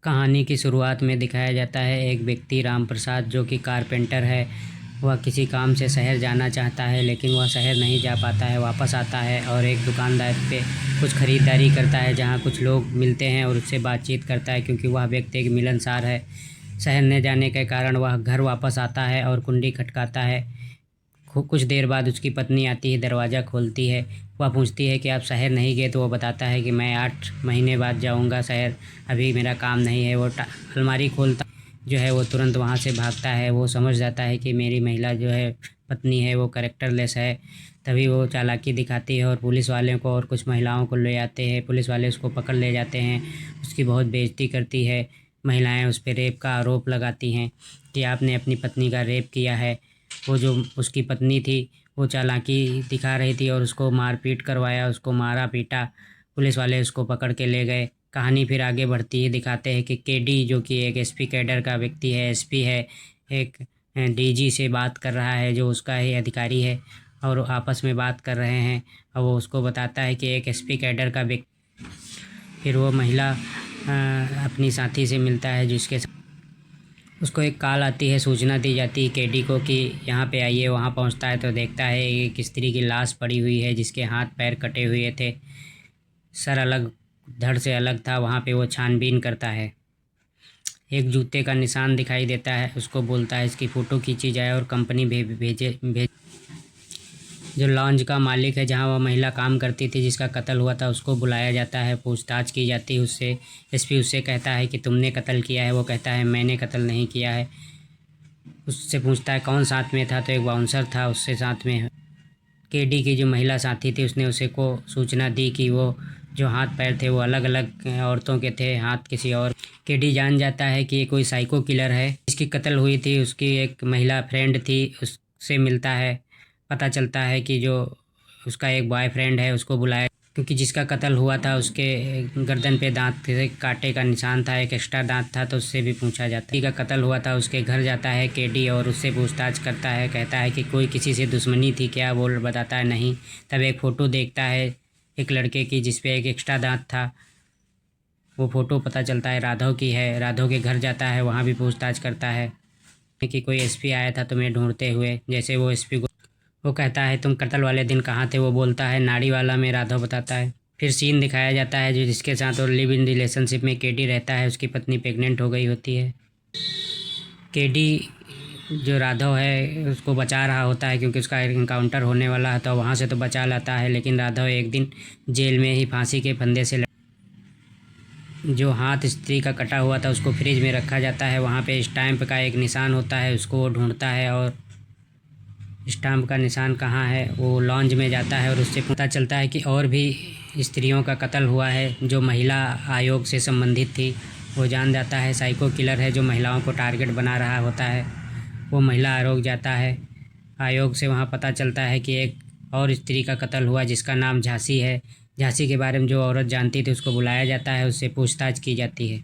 कहानी की शुरुआत में दिखाया जाता है एक व्यक्ति राम प्रसाद जो कि कारपेंटर है। वह किसी काम से शहर जाना चाहता है लेकिन वह शहर नहीं जा पाता है। वापस आता है और एक दुकानदार पे कुछ ख़रीदारी करता है जहाँ कुछ लोग मिलते हैं और उससे बातचीत करता है क्योंकि वह व्यक्ति एक मिलनसार है। शहर न जाने के कारण वह घर वापस आता है और कुंडी खटकाता है। कुछ देर बाद उसकी पत्नी आती है, दरवाज़ा खोलती है। वह पूछती है कि आप शहर नहीं गए, तो वो बताता है कि मैं 8 महीने बाद जाऊंगा शहर, अभी मेरा काम नहीं है। वो अलमारी खोलता जो है वो तुरंत वहाँ से भागता है। वो समझ जाता है कि मेरी महिला जो है पत्नी है वो कैरेक्टरलेस है। तभी वो चालाकी दिखाती है और पुलिस वालों को और कुछ महिलाओं को ले आते हैं। पुलिस वाले उसको पकड़ ले जाते हैं। उसकी बहुत बेइज्जती करती है। महिलाएं उस पर रेप का आरोप लगाती हैं कि आपने अपनी पत्नी का रेप किया है। वो जो उसकी पत्नी थी वो चालाकी दिखा रही थी और उसको मारपीट करवाया, उसको मारा पीटा। पुलिस वाले उसको पकड़ के ले गए। कहानी फिर आगे बढ़ती है। दिखाते हैं कि केडी जो कि एक एसपी कैडर का व्यक्ति है, एसपी है, एक डीजी से बात कर रहा है जो उसका ही अधिकारी है, और आपस में बात कर रहे हैं। और वो उसको बताता है कि एक एसपी कैडर का व्यक्ति। फिर वो महिला अपनी साथी से मिलता है जिसके उसको एक कॉल आती है, सूचना दी जाती है केडी को कि यहाँ पे आइए। वहाँ पहुँचता है तो देखता है एक स्त्री की लाश पड़ी हुई है जिसके हाथ पैर कटे हुए थे, सर अलग, धड़ से अलग था। वहाँ पे वो छानबीन करता है। एक जूते का निशान दिखाई देता है। उसको बोलता है इसकी फ़ोटो खींची जाए और कंपनी भेज जो लॉन्ज का मालिक है जहाँ वह महिला काम करती थी जिसका कत्ल हुआ था उसको बुलाया जाता है। पूछताछ की जाती है उससे। एसपी उससे कहता है कि तुमने कत्ल किया है। वो कहता है मैंने कत्ल नहीं किया है। उससे पूछता है कौन साथ में था, तो एक बाउंसर था उससे साथ में। केडी की जो महिला साथी थी उसने उसे को सूचना दी कि वो जो हाथ पैर थे वो अलग अलग औरतों के थे, हाथ किसी और। केडी जान जाता है कि ये कोई साइको किलर है। जिसकी कत्ल हुई थी उसकी एक महिला फ्रेंड थी, उससे मिलता है। पता चलता है कि जो उसका एक बॉयफ्रेंड है उसको बुलाया, क्योंकि जिसका कत्ल हुआ था उसके गर्दन पे दांत थे, कांटे का निशान था, एक एक्स्ट्रा दांत था, तो उससे भी पूछा जाता है। का कत्ल हुआ था उसके घर जाता है केडी और उससे पूछताछ करता है। कहता है कि कोई किसी से दुश्मनी थी क्या, बोल बताता है नहीं। तब एक फ़ोटो देखता है एक लड़के की जिसपे एक एक्स्ट्रा दांत था। वो फ़ोटो पता चलता है राघव की है। राघव के घर जाता है, वहाँ भी पूछताछ करता है कि कोई एसपी आया था तुम्हें ढूंढते हुए। जैसे वो एसपी को वो कहता है तुम कत्ल वाले दिन कहाँ थे, वो बोलता है नाड़ी वाला में, राघव बताता है। फिर सीन दिखाया जाता है जो जिसके साथ और लिव इन रिलेशनशिप में केडी रहता है, उसकी पत्नी प्रेग्नेंट हो गई होती है। केडी जो राघव है उसको बचा रहा होता है क्योंकि उसका इनकाउंटर होने वाला है, तो वहाँ से तो बचा लाता है। लेकिन राघव एक दिन जेल में ही फांसी के फंदे से जो हाथ स्त्री का कटा हुआ था उसको फ्रिज में रखा जाता है। वहाँ पे स्टैम्प का एक निशान होता है, उसको वो ढूंढता है और स्टैम्प का निशान कहाँ है। वो लॉन्ज में जाता है और उससे पता चलता है कि और भी स्त्रियों का कत्ल हुआ है जो महिला आयोग से संबंधित थी। वो जान जाता है साइको किलर है जो महिलाओं को टारगेट बना रहा होता है। वो महिला आयोग जाता है। आयोग से वहाँ पता चलता है कि एक और स्त्री का कत्ल हुआ जिसका नाम झांसी है। झांसी के बारे में जो औरत जानती थी उसको बुलाया जाता है, उससे पूछताछ की जाती है।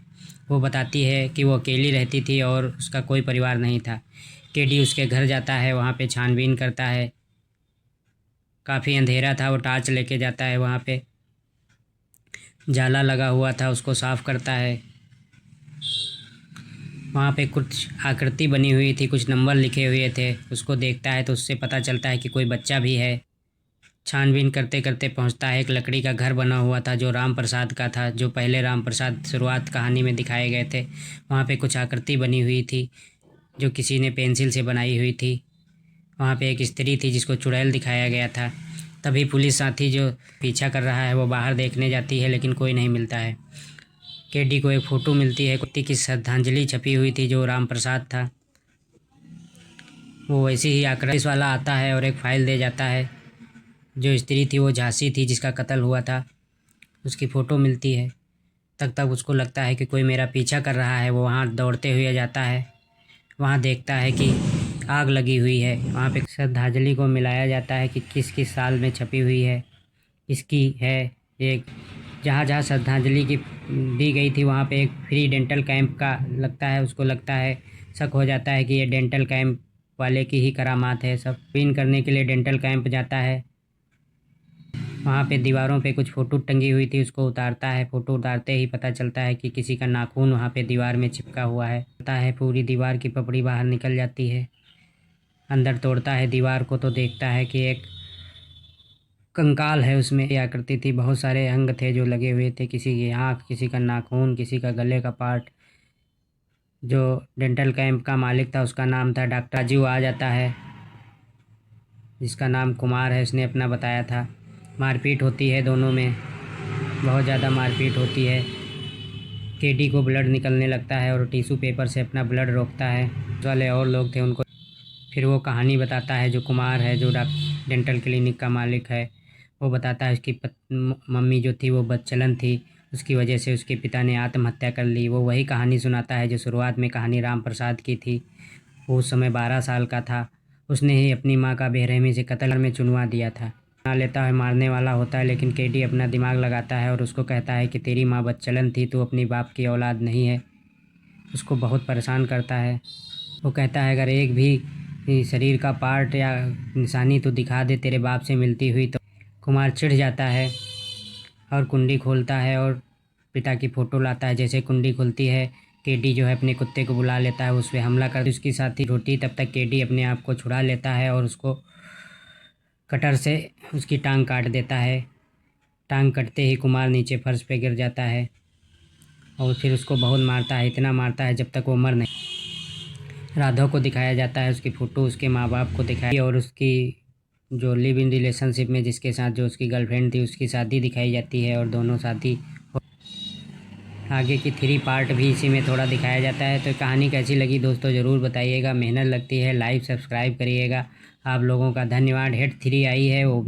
वो बताती है कि वो अकेली रहती थी और उसका कोई परिवार नहीं था। केडी उसके घर जाता है, वहाँ पे छानबीन करता है। काफ़ी अंधेरा था, वो टार्च लेके जाता है। वहाँ पे जाला लगा हुआ था, उसको साफ़ करता है। वहाँ पे कुछ आकृति बनी हुई थी, कुछ नंबर लिखे हुए थे, उसको देखता है तो उससे पता चलता है कि कोई बच्चा भी है। छानबीन करते करते पहुँचता है एक लकड़ी का घर बना हुआ था जो राम प्रसाद का था, जो पहले राम प्रसाद शुरुआत कहानी में दिखाए गए थे। वहाँ पे कुछ आकृति बनी हुई थी जो किसी ने पेंसिल से बनाई हुई थी। वहाँ पे एक स्त्री थी जिसको चुड़ैल दिखाया गया था। तभी पुलिस साथी जो पीछा कर रहा है वो बाहर देखने जाती है लेकिन कोई नहीं मिलता है। केडी को एक फ़ोटो मिलती है, कुत्ती की श्रद्धांजलि छपी हुई थी जो राम प्रसाद था। वो वैसे ही आकृति वाला आता है और एक फ़ाइल दे जाता है। जो स्त्री थी वो झांसी थी जिसका कत्ल हुआ था, उसकी फ़ोटो मिलती है। तब तक उसको लगता है कि कोई मेरा पीछा कर रहा है। वो वहाँ दौड़ते हुए जाता है। वहाँ देखता है कि आग लगी हुई है। वहाँ पे श्रद्धांजलि को मिलाया जाता है कि किस किस साल में छपी हुई है, इसकी है। एक जहाँ जहाँ श्रद्धांजलि की दी गई थी वहाँ पे एक फ्री डेंटल कैंप का लगता है। उसको लगता है, शक हो जाता है कि ये डेंटल कैंप वाले की ही करामात है। सब पिन करने के लिए डेंटल कैंप जाता है। वहाँ पे दीवारों पे कुछ फ़ोटो टंगी हुई थी, उसको उतारता है। फ़ोटो उतारते ही पता चलता है कि किसी का नाखून वहाँ पे दीवार में चिपका हुआ है। पता है पूरी दीवार की पपड़ी बाहर निकल जाती है। अंदर तोड़ता है दीवार को तो देखता है कि एक कंकाल है, उसमें आकृति थी, बहुत सारे अंग थे जो लगे हुए थे, किसी की आँख, किसी का नाखून, किसी का गले का पार्ट। जो डेंटल कैंप का मालिक था उसका नाम था डॉक्टर राजू आ जाता है, जिसका नाम कुमार है, उसने अपना बताया था। मारपीट होती है दोनों में, बहुत ज़्यादा मारपीट होती है। केडी को ब्लड निकलने लगता है और टिश्यू पेपर से अपना ब्लड रोकता है। वाले और लोग थे उनको फिर वो कहानी बताता है। जो कुमार है, जो डेंटल क्लिनिक का मालिक है, वो बताता है उसकी मम्मी जो थी वो बदचलन थी, उसकी वजह से उसके पिता ने आत्महत्या कर ली। वो वही कहानी सुनाता है जो शुरुआत में कहानी राम प्रसाद की थी। वो उस समय 12 साल का था। उसने ही अपनी माँ का बेरहमी से कत्ल में चुनवा दिया था। बना लेता है, मारने वाला होता है, लेकिन केडी अपना दिमाग लगाता है और उसको कहता है कि तेरी माँ बदचलन थी, तो अपनी बाप की औलाद नहीं है। उसको बहुत परेशान करता है। वो कहता है अगर एक भी शरीर का पार्ट या निशानी तो दिखा दे तेरे बाप से मिलती हुई। तो कुमार चिढ़ जाता है और कुंडी खोलता है और पिता की फ़ोटो लाता है। जैसे कुंडी खुलती है, केडी जो है अपने कुत्ते को बुला लेता है, उस पर हमला कर उसकी साथी रोटी। तब तक केडी अपने आप को छुड़ा लेता है और उसको कटर से उसकी टांग काट देता है। टांग कटते ही कुमार नीचे फर्श पे गिर जाता है और फिर उसको बहुत मारता है, इतना मारता है जब तक वो मर नहीं। राधा को दिखाया जाता है, उसकी फ़ोटो उसके माँ बाप को दिखाई और उसकी जो लिव इन रिलेशनशिप में जिसके साथ जो उसकी गर्लफ्रेंड थी उसकी शादी दिखाई जाती है और दोनों शादी। आगे की 3 पार्ट भी इसी में थोड़ा दिखाया जाता है। तो कहानी कैसी लगी दोस्तों ज़रूर बताइएगा। मेहनत लगती है, लाइक सब्सक्राइब करिएगा। आप लोगों का धन्यवाद। हेड 3 आई है वो